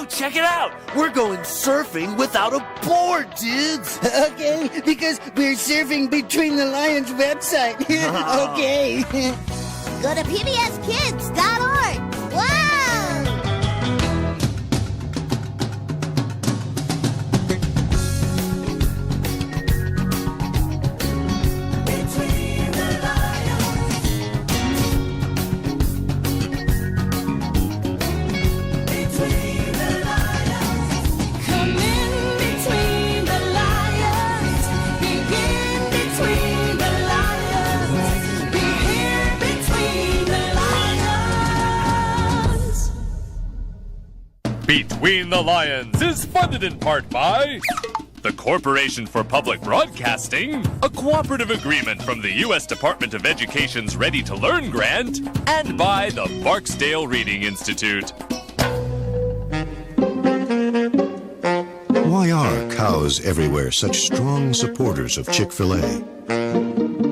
Yo, check it out! We're going surfing without a board, dudes! Okay, because we're surfing between the Lions website. Okay. Go to pbskids.org. Wow! Between the Lions is funded in part by the Corporation for Public Broadcasting, a cooperative agreement from the U.S. Department of Education's Ready to Learn grant, and by the Barksdale Reading Institute. Why are cows everywhere such strong supporters of Chick-fil-A?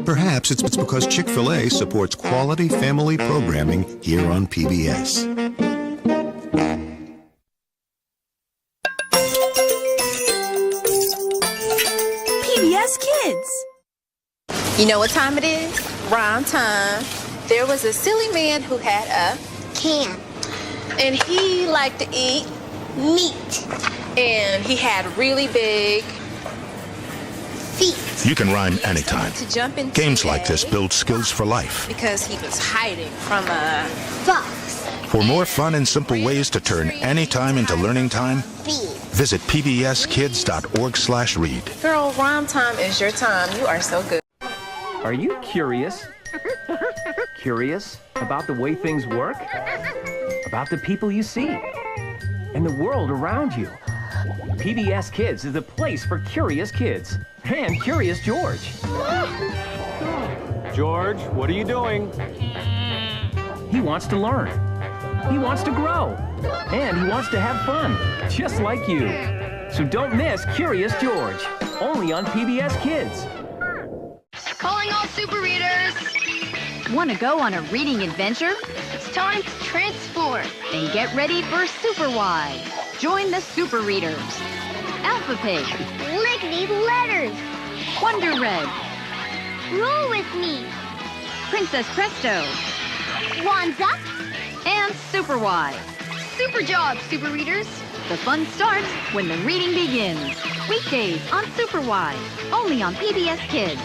Perhaps it's because Chick-fil-A supports quality family programming here on PBS. PBS Kids. You know what time it is? Rhyme time. There was a silly man who had a Can. and he liked to eat Meat. and he had really big Feet. You can rhyme anytime. to jump into Games like this build skills for life. because he was hiding from a Fox. For more fun and simple ways to turn any time into learning time, Bee. visit pbskids.org/read. girl. Rhyme time is your time. You are so good. Are you curious? Curious about the way things work? About the people you see? And the world around you? PBS Kids is the place for curious kids. And Curious George. George, what are you doing? He wants to learn. He wants to grow. And he wants to have fun, just like you. So don't miss Curious George, only on PBS Kids. Calling all super readers. Want to go on a reading adventure? It's time to transform. Then get ready for Super Y. Join the Super Readers. Alpha Pig, Lick these letters. Wonder Red, Roll with me. Princess Presto, Wanza. and Super Y. Super job, super readers. The fun starts when the reading begins. Weekdays on Super Y, only on PBS Kids.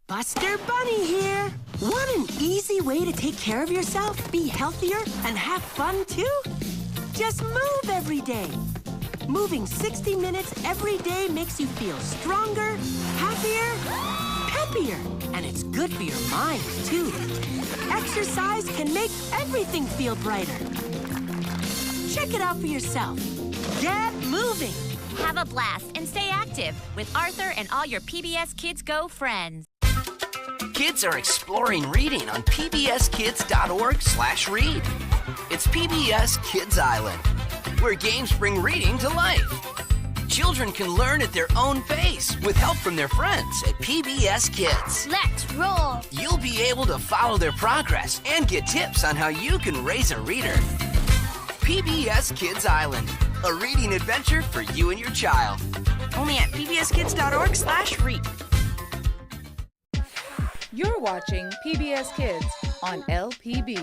Buster Bunny here. Want an easy way to take care of yourself, be healthier, and have fun too? Just move every day. Moving 60 minutes every day makes you feel stronger, happier, happier, and it's good for your mind too. Exercise can make everything feel brighter. Check it out for yourself. Get moving. Have a blast and stay active with Arthur and all your PBS Kids Go friends. Kids are exploring reading on pbskids.org/read. It's PBS Kids Island, where games bring reading to life. Children can learn at their own pace with help from their friends at PBS Kids. Let's roll. You'll be able to follow their progress and get tips on how you can raise a reader. PBS Kids Island, a reading adventure for you and your child. Only at pbskids.org/read. You're watching PBS Kids on LPB.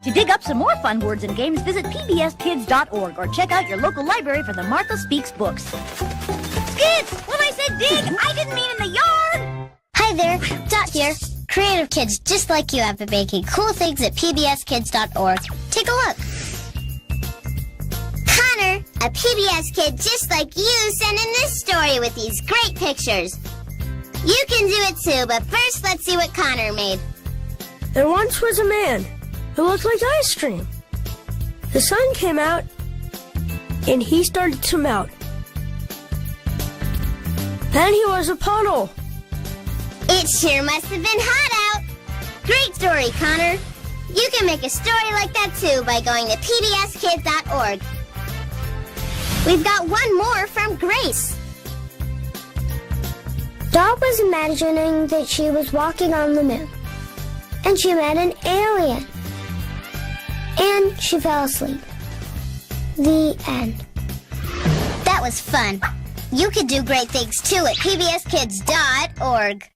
To dig up some more fun words and games, visit pbskids.org or check out your local library for the Martha Speaks books. Skids! When I said dig, I didn't mean in the yard! Hi there, Dot here. Creative kids just like you have been making cool things at pbskids.org. Take a look. Connor, a PBS kid just like you, sent in this story with these great pictures. You can do it too, but first let's see what Connor made. There once was a man who looked like ice cream. The sun came out, and he started to melt. Then he was a puddle. It sure must have been hot out. Great story, Connor. You can make a story like that too by going to pbskids.org. We've got one more from Grace. Dot was imagining that she was walking on the moon, and she met an alien, and she fell asleep. The end. That was fun. You could do great things too at pbskids.org.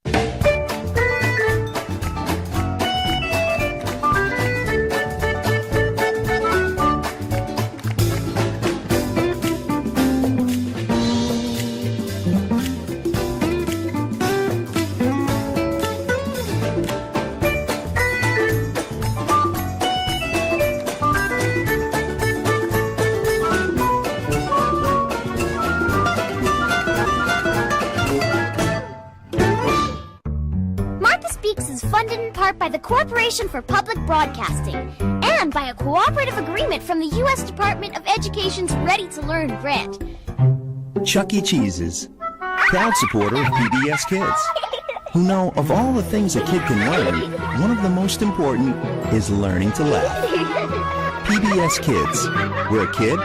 By the Corporation for Public Broadcasting and by a cooperative agreement from the U.S. Department of Education's Ready to Learn grant. Chuck E. Cheese's, proud supporter of PBS Kids, who know of all the things a kid can learn, one of the most important is learning to laugh. PBS Kids, where a kid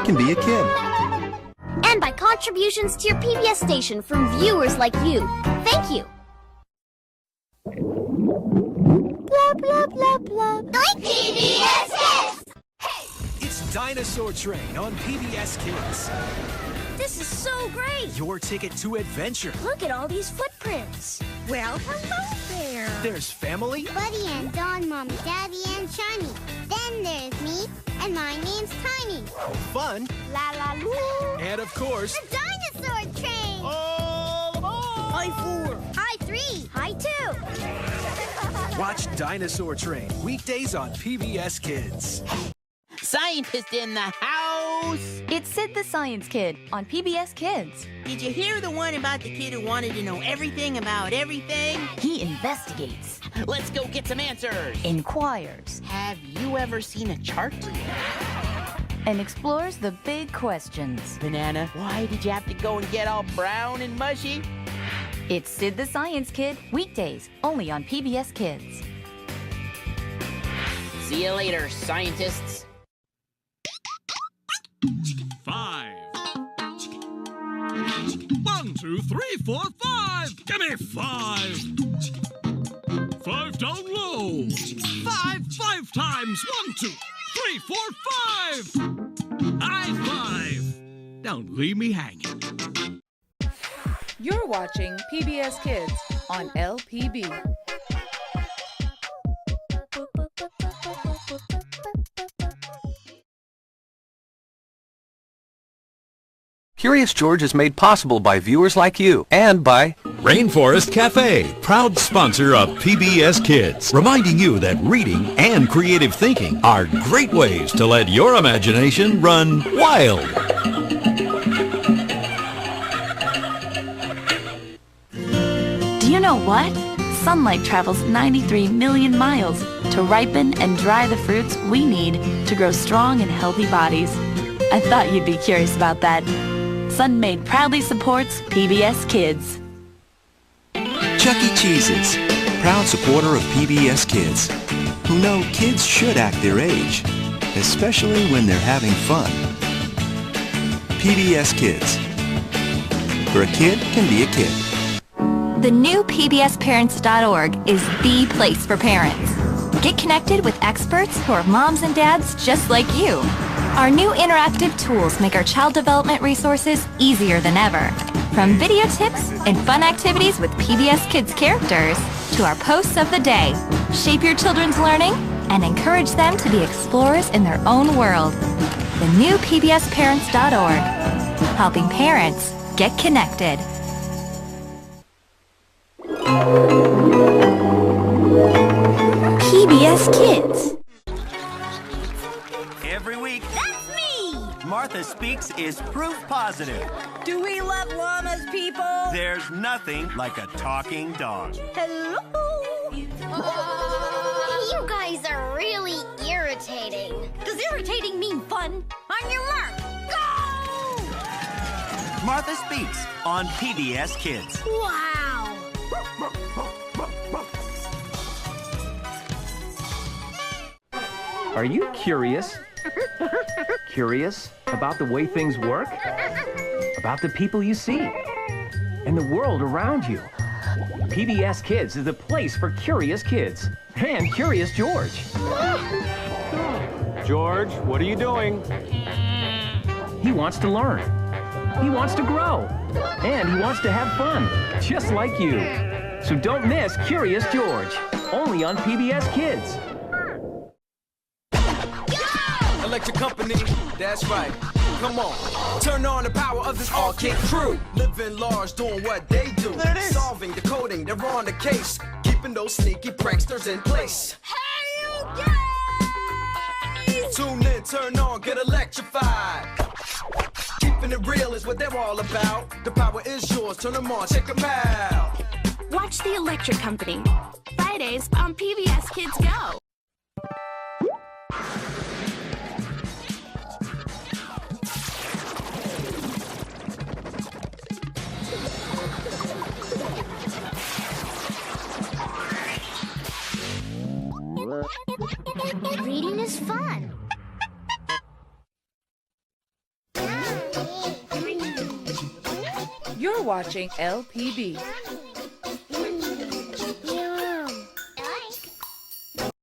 can be a kid. And by contributions to your PBS station from viewers like you. Thank you. Blah, blah, blah, blah. PBS Kids! Hey! It's Dinosaur Train on PBS Kids. This is so great! Your ticket to adventure. Look at all these footprints. Well, hello there. There's family. Buddy and Don, Mommy, Daddy, and Shiny. Then there's me, and my name's Tiny. Fun. La la loo. And of course, the Dinosaur Train. All aboard! High 4. High 3. High 2. Watch Dinosaur Train weekdays on PBS Kids. Scientist in the house! It's Sid the Science Kid on PBS Kids. Did you hear the one about the kid who wanted to know everything about everything? He investigates. Let's go get some answers. Inquires. Have you ever seen a chart? And explores the big questions. Banana, why did you have to go and get all brown and mushy? It's Sid the Science Kid, weekdays, only on PBS Kids. See you later, scientists. 5. 1, 2, 3, 4, 5. Give me 5. 5 down low. 5 times. 1, 2, 3, 4, 5. High 5. Don't leave me hanging. You're watching PBS Kids on LPB. Curious George is made possible by viewers like you and by Rainforest Cafe, proud sponsor of PBS Kids, reminding you that reading and creative thinking are great ways to let your imagination run wild. Do you know what? Sunlight travels 93 million miles to ripen and dry the fruits we need to grow strong and healthy bodies. I thought you'd be curious about that. FANMADE proudly supports PBS Kids. Chuck E. Cheese's, proud supporter of PBS Kids, who know kids should act their age, especially when they're having fun. PBS Kids, where a kid can be a kid. The new PBSParents.org is the place for parents. Get connected with experts who are moms and dads just like you. Our new interactive tools make our child development resources easier than ever. From video tips and fun activities with PBS Kids characters to our posts of the day. Shape your children's learning and encourage them to be explorers in their own world. The new PBSParents.org, helping parents get connected. PBS Kids. Every week, That's me! Martha Speaks is proof positive. Do we love llamas, people? There's nothing like a talking dog. Hello? You guys are really irritating. Does irritating mean fun? On your mark, go! Martha Speaks on PBS Kids. Wow! Are you curious? Curious about the way things work? About the people you see? and the world around you. PBS Kids is the place for curious kids and Curious George. George, what are you doing? He wants to learn. He wants to grow. And he wants to have fun, just like you. So don't miss Curious George, only on PBS Kids. Electric company, that's right. Come on, turn on the power of this all-kid crew. Living large, doing what they do. Solving, decoding, they're on the case. Keeping those sneaky pranksters in place. Hey, you guys! Tune in, turn on, get electrified. Keeping it real is what they're all about. The power is yours, turn them on, check them out. Watch The Electric Company, Fridays on PBS Kids Go. Reading is fun. You're watching LPB,